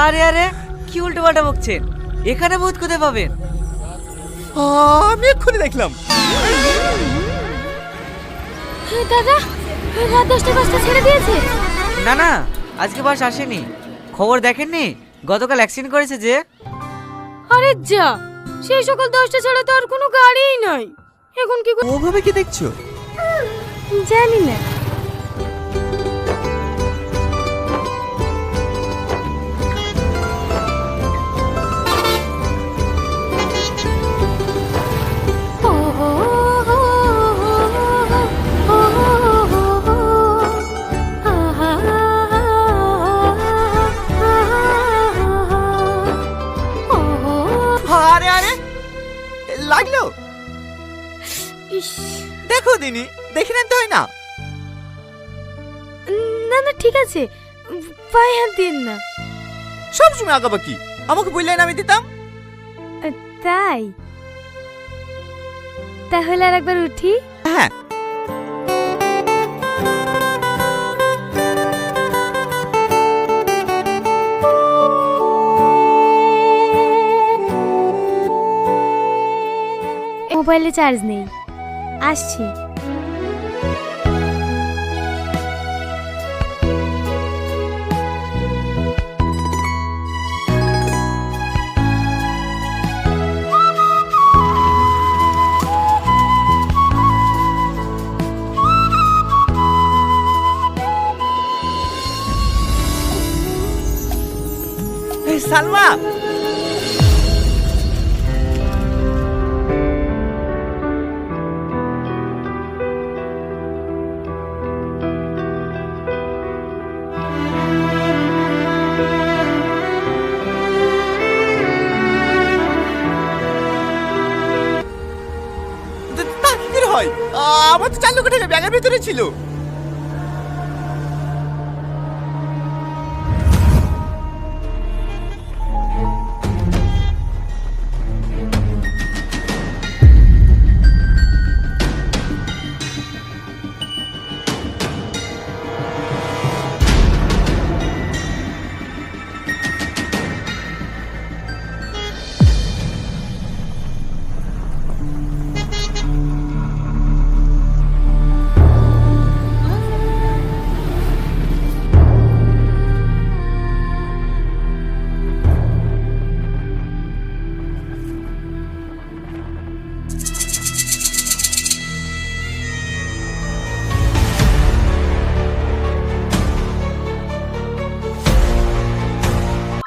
আরে আরে, কি উল্টো পাল্টা বকছেন? এখানে ভূত কোথায় পাবেন? আমি এক্ষুনি দেখলাম। দাদা, রাত 10টা বাজতে ছেড়ে দিয়েছে। না না, আজকে বাস আসেনি। খবর দেখেননি? গতকাল অ্যাক্সিডেন্ট করেছে যে। আরে যা, সেই সকাল 10টা ছাড়া তো আর কোনো গাড়িই নাই। এখন কি ওভাবে কি দেখছো? জানি না। আরে আরে, লাগলো। ইস, দেখো দিনি, দেখে নিতে হয় না। না না ঠিক আছে, পায়ে হাত দিন না। সবসময় আঁকাবা কি? আমাকে বললেন আমি দিতাম। তাই তাহলে আর একবার উঠি। হ্যাঁ। মোবাইলে চার্জ নেই, আসছি। সালমা, হয় আমার তো 4 লক্ষ টাকা ব্যাগের ভিতরে ছিল।